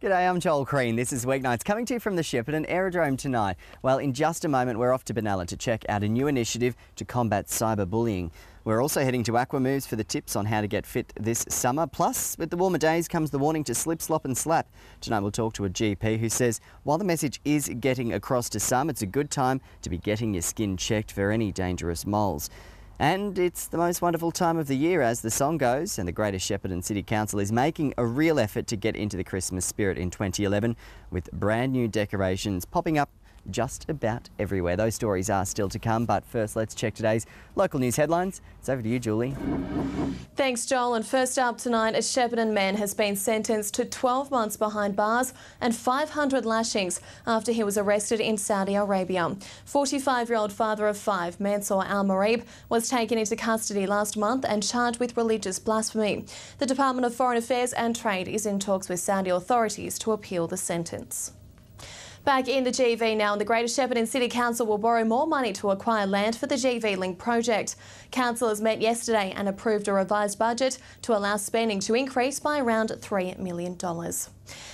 G'day, I'm Joel Crean. This is Weeknights, coming to you from the Shepparton Aerodrome tonight. Well, in just a moment, we're off to Benalla to check out a new initiative to combat cyberbullying. We're also heading to Aquamoves for the tips on how to get fit this summer. Plus, with the warmer days comes the warning to slip, slop and slap. Tonight we'll talk to a GP who says while the message is getting across to some, it's a good time to be getting your skin checked for any dangerous moles. And it's the most wonderful time of the year, as the song goes, and the Greater Shepparton City Council is making a real effort to get into the Christmas spirit in 2011 with brand new decorations popping up just about everywhere. Those stories are still to come, but first let's check today's local news headlines. It's over to you, Julie. Thanks, Joel. And first up tonight, a Shepparton man has been sentenced to 12 months behind bars and 500 lashings after he was arrested in Saudi Arabia. 45-year-old father of 5, Mansour Al-Marib, was taken into custody last month and charged with religious blasphemy. The Department of Foreign Affairs and Trade is in talks with Saudi authorities to appeal the sentence. Back in the GV now, and the Greater Shepparton City Council will borrow more money to acquire land for the GV Link project. Councillors met yesterday and approved a revised budget to allow spending to increase by around $3 million.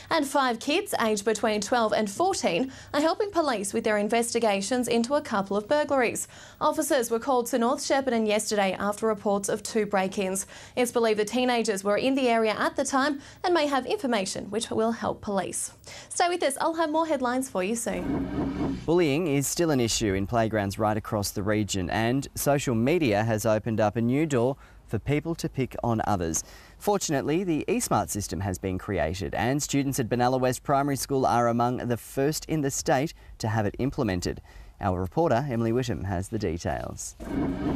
And 5 kids aged between 12 and 14 are helping police with their investigations into a couple of burglaries. Officers were called to North Shepparton yesterday after reports of 2 break-ins. It's believed the teenagers were in the area at the time and may have information which will help police. Stay with us, I'll have more headlines for you soon. Bullying is still an issue in playgrounds right across the region, and social media has opened up a new door for people to pick on others. Fortunately, the eSmart system has been created, and students at Benalla West Primary School are among the first in the state to have it implemented. Our reporter, Emily Whittam, has the details.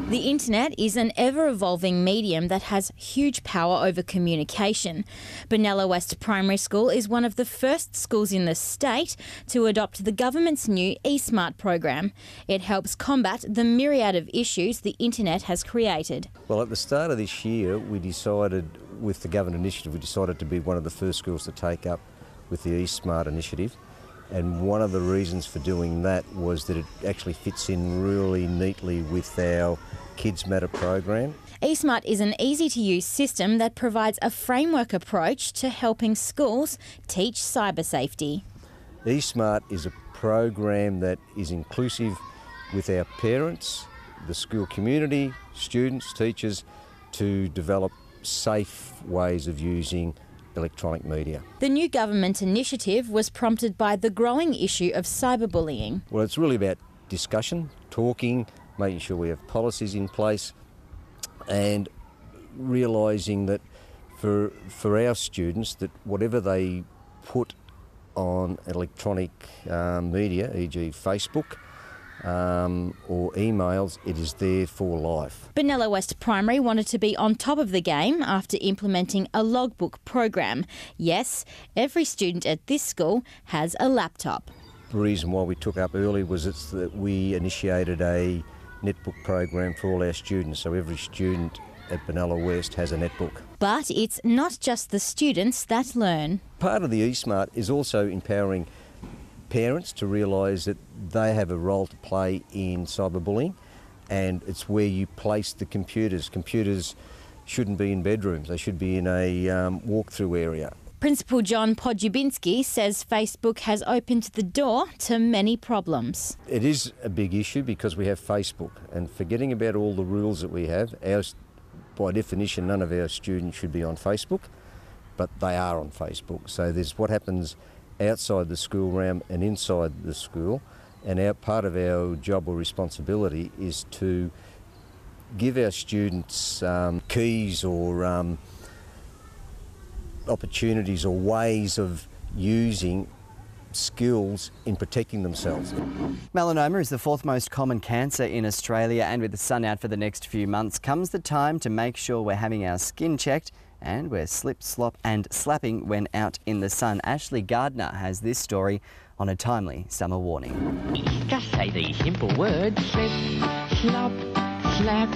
The internet is an ever-evolving medium that has huge power over communication. Benalla West Primary School is one of the first schools in the state to adopt the government's new eSmart program. It helps combat the myriad of issues the internet has created. Well, at the start of this year, we decided, with the government initiative, we decided to be one of the first schools to take up with the eSmart initiative. And one of the reasons for doing that was that it actually fits in really neatly with our Kids Matter program. eSmart is an easy-to-use system that provides a framework approach to helping schools teach cyber safety. eSmart is a program that is inclusive with our parents, the school community, students, teachers, to develop safe ways of using electronic media. The new government initiative was prompted by the growing issue of cyberbullying. Well, it's really about discussion, talking, making sure we have policies in place, and realising that for our students, that whatever they put on electronic media, e.g. Facebook, or emails, it is there for life. Benalla West Primary wanted to be on top of the game after implementing a logbook program. Yes, every student at this school has a laptop. The reason why we took up early was that we initiated a netbook program for all our students, so every student at Benalla West has a netbook. But it's not just the students that learn. Part of the eSmart is also empowering parents to realise that they have a role to play in cyberbullying, and it's where you place the computers. Computers shouldn't be in bedrooms, they should be in a walk-through area. Principal John Podjubinski says Facebook has opened the door to many problems. It is a big issue because we have Facebook, and forgetting about all the rules that we have, by definition none of our students should be on Facebook, but they are on Facebook. So there's what happens outside the school realm and inside the school, and part of our job or responsibility is to give our students keys or opportunities or ways of using skills in protecting themselves. Melanoma is the 4th most common cancer in Australia, and with the sun out for the next few months comes the time to make sure we're having our skin checked and we're slip, slop and slapping when out in the sun. Ashley Gardner has this story on a timely summer warning. Just say these simple words: slip, slop, slap.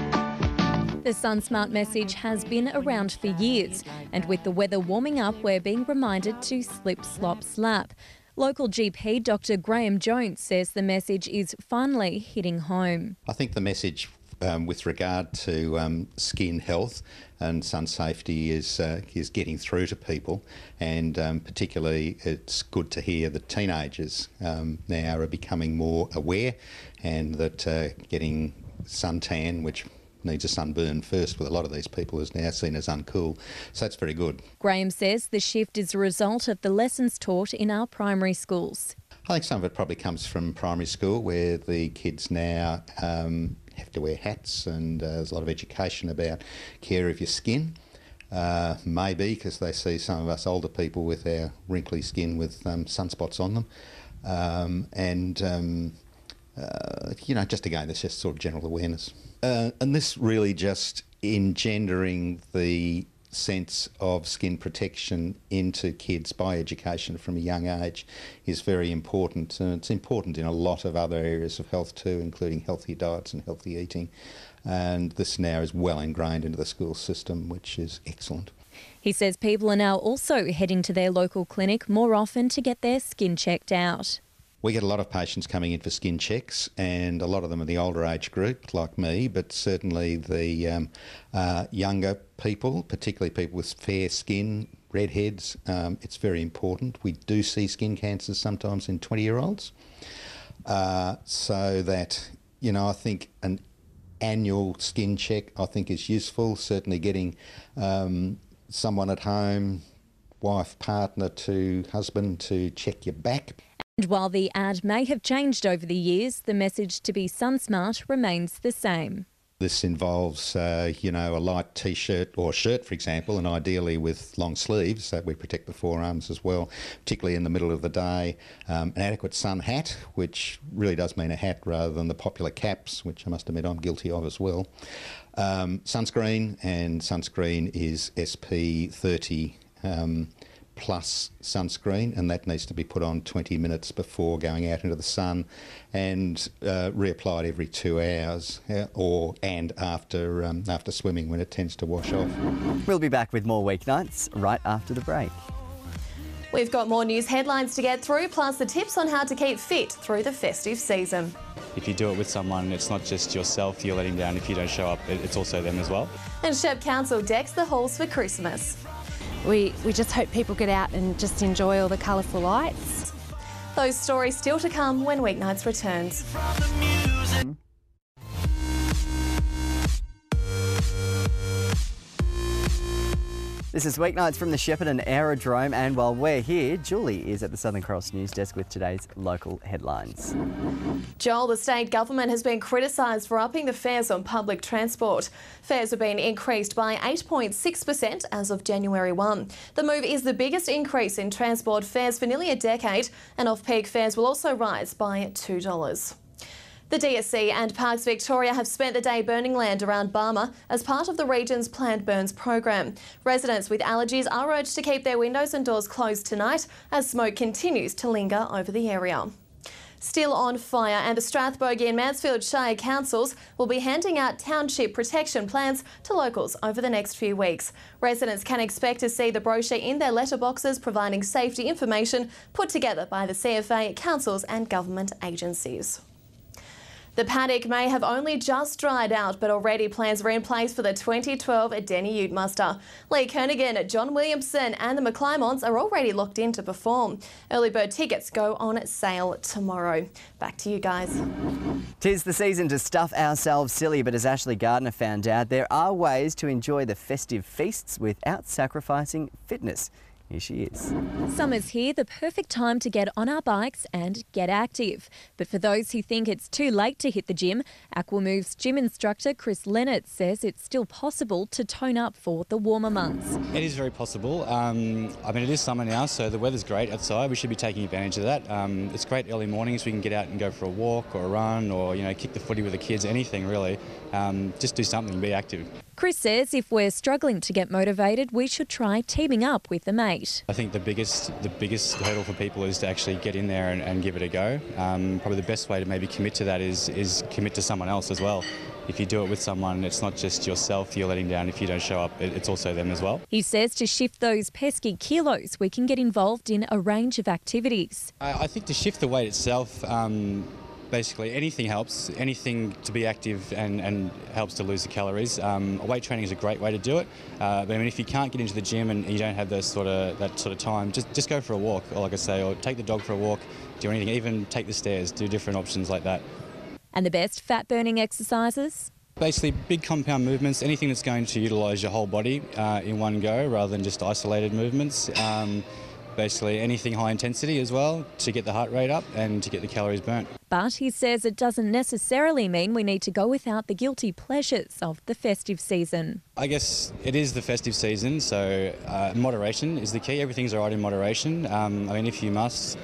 The SunSmart message has been around for years, and with the weather warming up, we're being reminded to slip, slop, slap. Local GP Dr. Graham Jones says the message is finally hitting home. I think the message with regard to skin health and sun safety is getting through to people, and particularly it's good to hear that teenagers now are becoming more aware, and that getting suntan, which needs a sunburn first with a lot of these people, is now seen as uncool. So that's very good. Graham says the shift is a result of the lessons taught in our primary schools. I think some of it probably comes from primary school, where the kids now have to wear hats, and there's a lot of education about care of your skin. Maybe because they see some of us older people with our wrinkly skin with sunspots on them. Just again, there's just sort of general awareness. And this really just engendering the sense of skin protection into kids by education from a young age is very important. And it's important in a lot of other areas of health too, including healthy diets and healthy eating. And this now is well ingrained into the school system, which is excellent. He says people are now also heading to their local clinic more often to get their skin checked out. We get a lot of patients coming in for skin checks, and a lot of them are the older age group, like me, but certainly the younger people, particularly people with fair skin, redheads, it's very important. We do see skin cancers sometimes in 20-year-olds. So that, I think an annual skin check, I think, is useful. Certainly getting someone at home, wife, partner to husband, to check your back. And while the ad may have changed over the years, the message to be sun smart remains the same. This involves, a light T-shirt or shirt, for example, and ideally with long sleeves so that we protect the forearms as well, particularly in the middle of the day. An adequate sun hat, which really does mean a hat rather than the popular caps, which I must admit I'm guilty of as well. Sunscreen, and sunscreen is SP30 plus sunscreen, and that needs to be put on 20 minutes before going out into the sun, and reapplied every 2 hours, and after swimming, when it tends to wash off. We'll be back with more Weeknights right after the break. We've got more news headlines to get through, plus the tips on how to keep fit through the festive season. If you do it with someone, it's not just yourself you're letting down if you don't show up, it's also them as well. And Shep Council decks the halls for Christmas. We just hope people get out and just enjoy all the colourful lights. Those stories still to come when Weeknights returns. This is Weeknights from the Shepparton Aerodrome, and while we're here, Julie is at the Southern Cross News Desk with today's local headlines. Joel, the state government has been criticised for upping the fares on public transport. Fares have been increased by 8.6% as of January 1. The move is the biggest increase in transport fares for nearly a decade, and off-peak fares will also rise by $2. The DSC and Parks Victoria have spent the day burning land around Barmah as part of the region's planned burns program. Residents with allergies are urged to keep their windows and doors closed tonight as smoke continues to linger over the area. Still on fire, and the Strathbogie and Mansfield Shire councils will be handing out township protection plans to locals over the next few weeks. Residents can expect to see the brochure in their letterboxes, providing safety information put together by the CFA, councils and government agencies. The paddock may have only just dried out, but already plans are in place for the 2012 Denny Ute Muster. Lee Kernaghan, John Williamson and the McClymonts are already locked in to perform. Early bird tickets go on sale tomorrow. Back to you guys. 'Tis the season to stuff ourselves silly, but as Ashley Gardner found out, there are ways to enjoy the festive feasts without sacrificing fitness. Here she is. Summer's here, the perfect time to get on our bikes and get active. But for those who think it's too late to hit the gym, Aquamove's gym instructor Chris Leonard says it's still possible to tone up for the warmer months. It is very possible. It is summer now, so the weather's great outside. We should be taking advantage of that. It's great early mornings. We can get out and go for a walk or a run, or kick the footy with the kids, anything really. Just do something, be active. Chris says if we're struggling to get motivated, we should try teaming up with a mate. I think the biggest hurdle for people is to actually get in there and give it a go. Probably the best way to maybe commit to that is commit to someone else as well. If you do it with someone, it's not just yourself you're letting down if you don't show up, it's also them as well. He says to shift those pesky kilos, we can get involved in a range of activities. I think to shift the weight itself, Basically, anything helps. Anything to be active and helps to lose the calories. Weight training is a great way to do it. But I mean, if you can't get into the gym and you don't have that sort of time, just go for a walk, or like I say, or take the dog for a walk. Do anything, even take the stairs. Do different options like that. And the best fat-burning exercises? Basically, big compound movements. Anything that's going to utilise your whole body in one go, rather than just isolated movements. Basically anything high intensity as well to get the heart rate up and to get the calories burnt. But he says it doesn't necessarily mean we need to go without the guilty pleasures of the festive season. I guess it is the festive season, so moderation is the key. Everything's all right in moderation. I mean, if you must,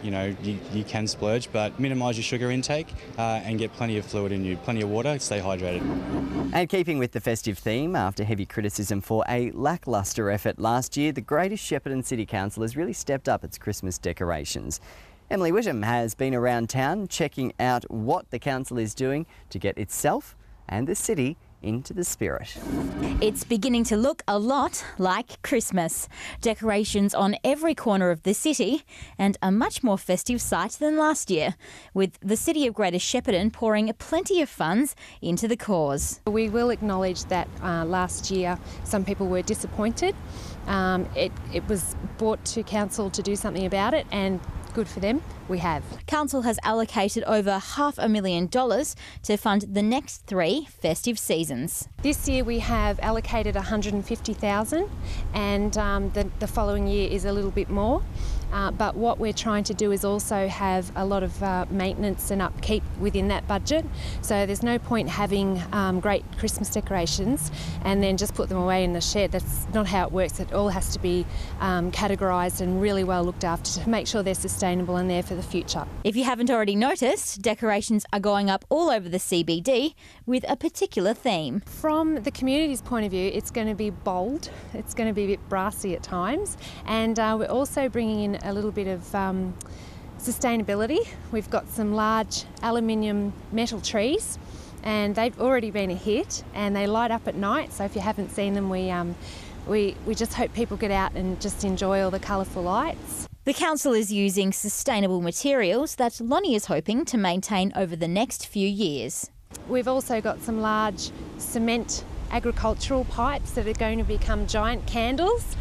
you can splurge, but minimise your sugar intake and get plenty of fluid in you, plenty of water, stay hydrated. And keeping with the festive theme, after heavy criticism for a lacklustre effort last year, the Greater Shepparton City Council has really stepped up its Christmas decorations. Emily Whittam has been around town checking out what the council is doing to get itself and the city into the spirit. It's beginning to look a lot like Christmas. Decorations on every corner of the city and a much more festive sight than last year, with the City of Greater Shepparton pouring plenty of funds into the cause. We will acknowledge that last year some people were disappointed. It was brought to council to do something about it, and good for them, we have. Council has allocated over $500,000 to fund the next 3 festive seasons. This year we have allocated $150,000, and the following year is a little bit more. But what we're trying to do is also have a lot of maintenance and upkeep within that budget. So there's no point having great Christmas decorations and then just put them away in the shed. That's not how it works. It all has to be categorised and really well looked after to make sure they're sustainable and there for the future. If you haven't already noticed, decorations are going up all over the CBD with a particular theme. From the community's point of view, it's going to be bold. It's going to be a bit brassy at times, and we're also bringing in a little bit of sustainability. We've got some large aluminium metal trees, and they've already been a hit, and they light up at night. So if you haven't seen them, we just hope people get out and just enjoy all the colourful lights. The council is using sustainable materials that Lonnie is hoping to maintain over the next few years. We've also got some large cement agricultural pipes that are going to become giant candles.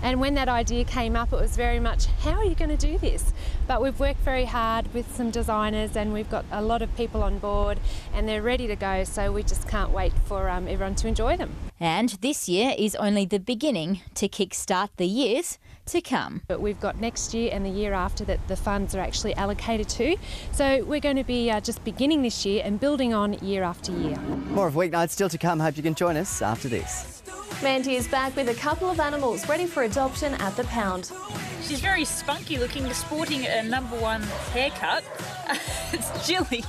And when that idea came up, it was very much, how are you going to do this? But we've worked very hard with some designers, and we've got a lot of people on board, and they're ready to go, so we just can't wait for everyone to enjoy them. And this year is only the beginning to kickstart the years to come. But we've got next year and the year after that the funds are actually allocated to. So we're going to be just beginning this year and building on year after year. More of Weeknights still to come. Hope you can join us after this. Mandy is back with a couple of animals ready for adoption at the pound. She's very spunky looking, sporting a #1 haircut. It's Jilly.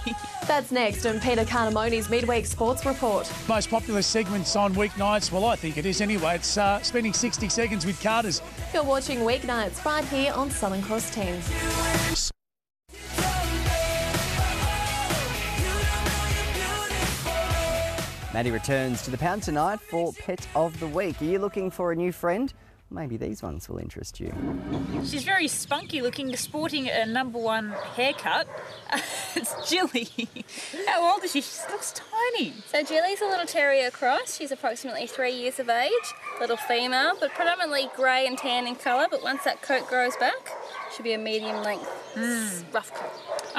That's next on Peter Carnamoni's Midweek Sports Report. Most popular segments on Weeknights, well, I think it is anyway. It's spending 60 seconds with Carters. You're watching Weeknights right here on Southern Cross Teens. Maddie returns to the pound tonight for Pet of the Week. Are you looking for a new friend? Maybe these ones will interest you. She's very spunky looking, sporting a #1 haircut. It's Jilly. How old is she? She looks tiny. So Jilly's a little terrier cross. She's approximately 3 years of age, little female, but predominantly grey and tan in colour, but once that coat grows back, she'll be a medium length, rough coat.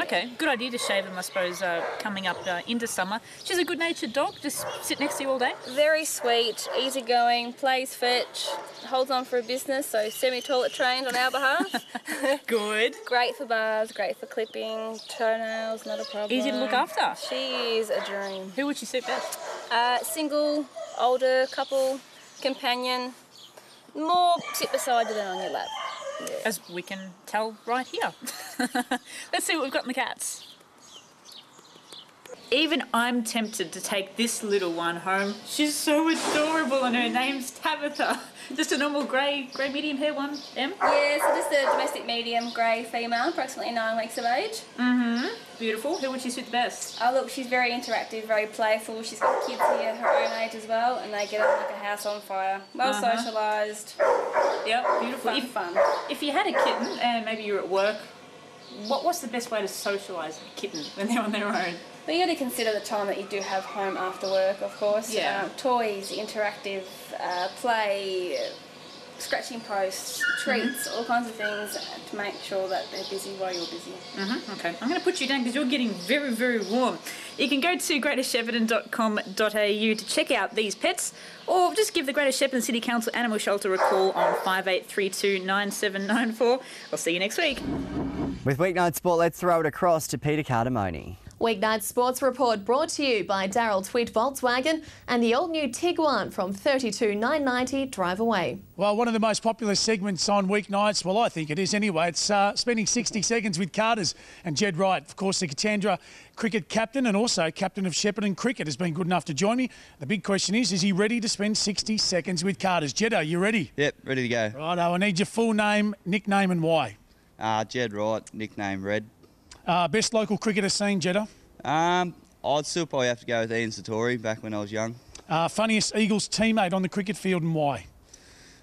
Okay, good idea to shave them, I suppose, coming up into summer. She's a good-natured dog, just sit next to you all day. Very sweet, easygoing, plays fetch, holds on for a business, so semi-toilet trained on our behalf. Good. Great for bars, great for clipping, toenails, not a problem. Easy to look after. She is a dream. Who would she suit best? Single, older, couple, companion, more sit beside you than on your lap. Yeah. As we can tell right here. Let's see what we've got in the cats. Even I'm tempted to take this little one home. She's so adorable, and her name's Tabitha. Just a normal grey medium hair one, Em? Yeah, so just a domestic medium grey female, approximately 9 weeks of age. Mm-hmm. Beautiful. Who would she suit the best? Oh, look, she's very interactive, very playful. She's got kids here her own age as well, and they get on like a house on fire. Well socialised. Yep, beautiful. Fun. If you had a kitten and maybe you're at work What's the best way to socialise a kitten when they're on their own? Well, you got to consider the time that you do have home after work, of course. Yeah. Toys, interactive play, scratching posts, treats, all kinds of things to make sure that they're busy while you're busy. Okay, I'm going to put you down because you're getting very, very warm. You can go to greatershepparton.com.au to check out these pets, or just give the Greater Shepparton City Council Animal Shelter a call on 5832 9794. I'll see you next week. With Weeknight Sport, let's throw it across to Peter Cardamone. Weeknight Sports Report brought to you by Darryl Tweed Volkswagen and the all-new Tiguan from $32,990 drive away. Well, one of the most popular segments on weeknights, well, I think it is anyway, it's spending 60 seconds with Carters. And Jed Wright, of course, the Katandra cricket captain and also captain of Shepparton Cricket, has been good enough to join me. The big question is he ready to spend 60 seconds with Carters? Jed, are you ready? Yep, ready to go. Righto, I need your full name, nickname and why. Jed Wright, nickname Red. Best local cricketer seen, Jeddah? I'd still probably have to go with Ian Satori back when I was young. Funniest Eagles teammate on the cricket field and why?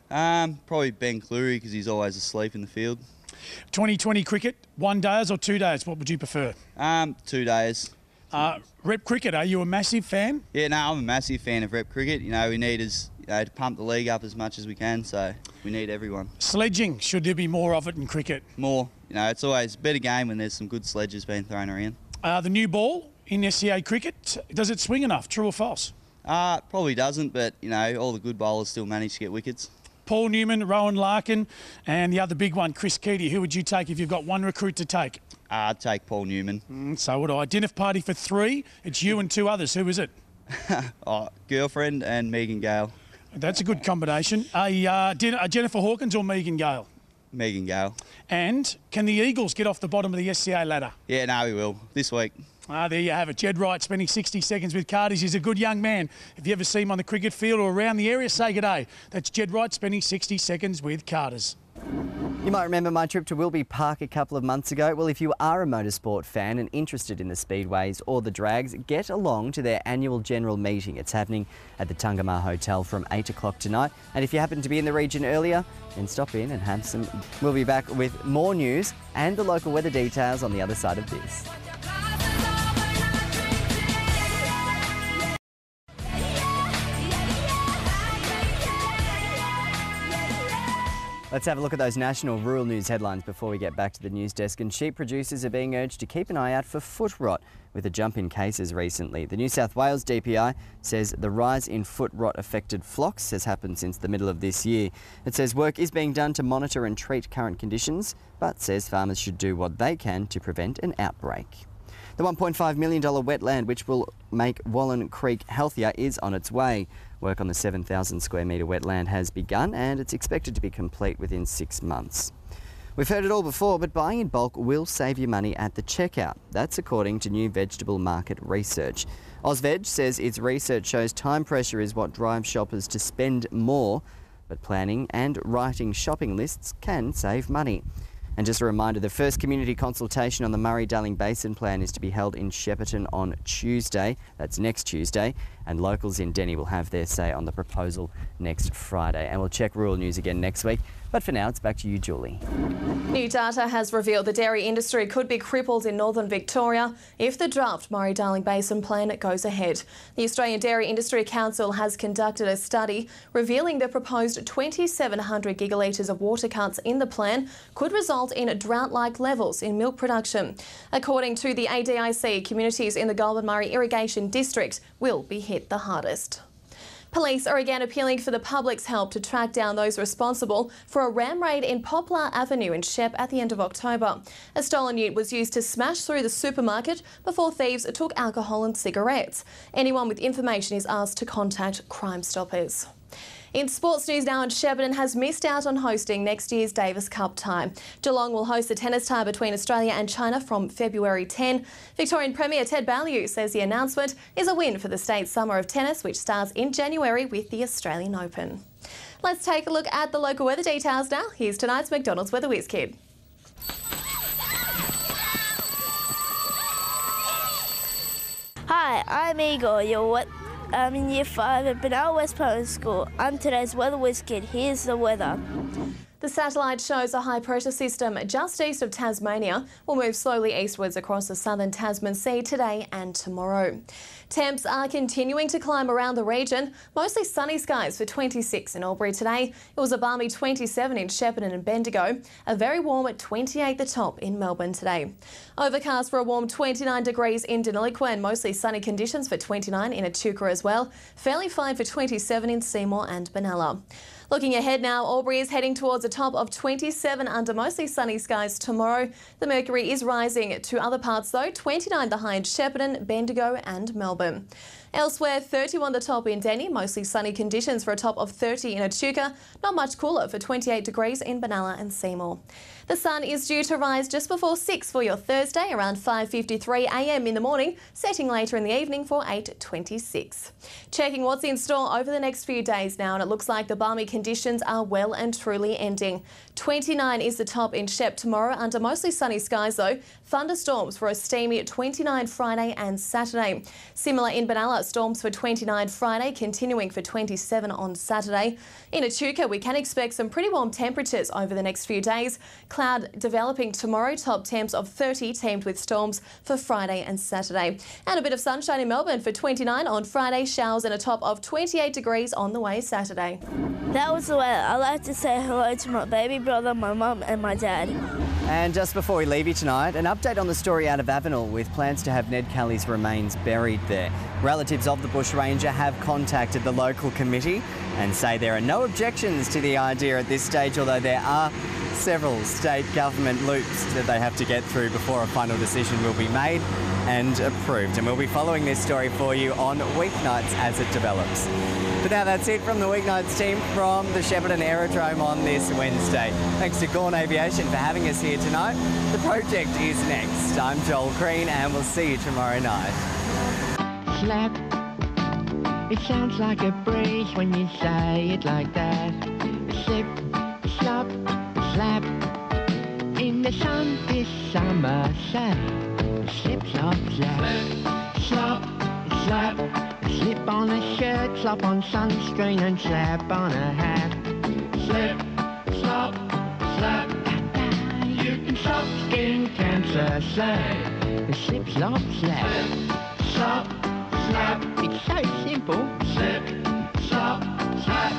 Probably Ben Cleary because he's always asleep in the field. 2020 cricket, 1 days or 2 days? What would you prefer? 2 days. Rep cricket, are you a massive fan? Yeah, no, I'm a massive fan of rep cricket. You know, we need to pump the league up as much as we can, so we need everyone. Sledging, should there be more of it in cricket? More. You know, it's always a better game when there's some good sledges being thrown around. The new ball in SCA cricket, does it swing enough, true or false? Probably doesn't, but, you know, all the good bowlers still manage to get wickets. Paul Newman, Rowan Larkin, and the other big one, Chris Keaty. Who would you take if you've got one recruit to take? I'd take Paul Newman. So would I. Dinner party for 3. It's you and 2 others. Who is it? Girlfriend and Megan Gale. That's a good combination. Jennifer Hawkins or Megan Gale? Megan Gale. And can the Eagles get off the bottom of the SCA ladder? Yeah, no, we will. This week. There you have it. Jed Wright spending 60 seconds with Carters. He's a good young man. If you ever see him on the cricket field or around the area, say good day. That's Jed Wright spending 60 seconds with Carters. You might remember my trip to Wilby Park a couple of months ago. Well, if you are a motorsport fan and interested in the speedways or the drags, get along to their annual general meeting. It's happening at the Tungamah Hotel from 8 o'clock tonight. And if you happen to be in the region earlier, then stop in and have some. We'll be back with more news and the local weather details on the other side of this. Let's have a look at those national rural news headlines before we get back to the news desk. And sheep producers are being urged to keep an eye out for foot rot with a jump in cases recently. The New South Wales DPI says the rise in foot rot affected flocks has happened since the middle of this year. It says work is being done to monitor and treat current conditions, but says farmers should do what they can to prevent an outbreak. The $1.5 million wetland, which will make Wallen Creek healthier, is on its way. Work on the 7,000 square metre wetland has begun and it's expected to be complete within 6 months. We've heard it all before, but buying in bulk will save you money at the checkout. That's according to new vegetable market research. Ozveg says its research shows time pressure is what drives shoppers to spend more, but planning and writing shopping lists can save money. And just a reminder, the first community consultation on the Murray-Darling Basin Plan is to be held in Shepparton on Tuesday. That's next Tuesday. And locals in Denny will have their say on the proposal next Friday. And we'll check rural news again next week. But for now, it's back to you, Julie. New data has revealed the dairy industry could be crippled in northern Victoria if the draft Murray-Darling Basin Plan goes ahead. The Australian Dairy Industry Council has conducted a study revealing the proposed 2,700 gigalitres of water cuts in the plan could result in drought-like levels in milk production. According to the ADIC, communities in the Goulburn Murray Irrigation District will be hit the hardest. Police are again appealing for the public's help to track down those responsible for a ram raid in Poplar Avenue in Shep at the end of October. A stolen ute was used to smash through the supermarket before thieves took alcohol and cigarettes. Anyone with information is asked to contact Crime Stoppers. In sports news now, Shepparton has missed out on hosting next year's Davis Cup tie. Geelong will host the tennis tie between Australia and China from February 10. Victorian Premier Ted Ballew says the announcement is a win for the state's summer of tennis, which starts in January with the Australian Open. Let's take a look at the local weather details now. Here's tonight's McDonald's Weather Whiz Kid. Hi, I'm Igor. I'm in Year 5 at Benalla West Primary School. I'm today's Weather Whiz Kid. Here's the weather. The satellite shows a high-pressure system just east of Tasmania will move slowly eastwards across the southern Tasman Sea today and tomorrow. Temps are continuing to climb around the region, mostly sunny skies for 26 in Albury today. It was a balmy 27 in Shepparton and Bendigo, a very warm at 28 the top in Melbourne today. Overcast for a warm 29 degrees in Deniliquin, mostly sunny conditions for 29 in Echuca as well, fairly fine for 27 in Seymour and Benalla. Looking ahead now, Albury is heading towards a top of 27 under mostly sunny skies tomorrow. The mercury is rising to other parts though, 29 the high in Shepparton, Bendigo and Melbourne. Elsewhere, 31 the top in Denny, mostly sunny conditions for a top of 30 in Echuca, not much cooler for 28 degrees in Benalla and Seymour. The sun is due to rise just before 6 for your Thursday, around 5:53 a.m. in the morning, setting later in the evening for 8:26. Checking what's in store over the next few days now, and it looks like the balmy conditions are well and truly ending. 29 is the top in Shep tomorrow under mostly sunny skies though. Thunderstorms for a steamy 29 Friday and Saturday. Similar in Benalla, storms for 29 Friday, continuing for 27 on Saturday. In Echuca, we can expect some pretty warm temperatures over the next few days. Cloud developing tomorrow, top temps of 30 teamed with storms for Friday and Saturday. And a bit of sunshine in Melbourne for 29 on Friday, showers and a top of 28 degrees on the way Saturday. That was the way I like to say hello to my baby brother, my mum and my dad. And just before we leave you tonight, an update on the story out of Avenel with plans to have Ned Kelly's remains buried there. Relatives of the bushranger have contacted the local committee and say there are no objections to the idea at this stage, although there are several state government loops that they have to get through before a final decision will be made and approved. And we'll be following this story for you on Weeknights as it develops. But now that's it from the Weeknights team from the Shepparton Aerodrome on this Wednesday. Thanks to Gorn Aviation for having us here tonight. The project is next. I'm Joel Green and we'll see you tomorrow night. Slap. It sounds like a breeze when you say it like that. Slip, slop, slap. In the sun this summer, say. Slip, slop, slap. Slop, slap. Slip on a shirt, slop on sunscreen and slap on a hat. Slip, slop, slap. You can stop skin cancer, slap. Slip, slop, slap. Slop, slap. It's so simple. Slip, slop, slap.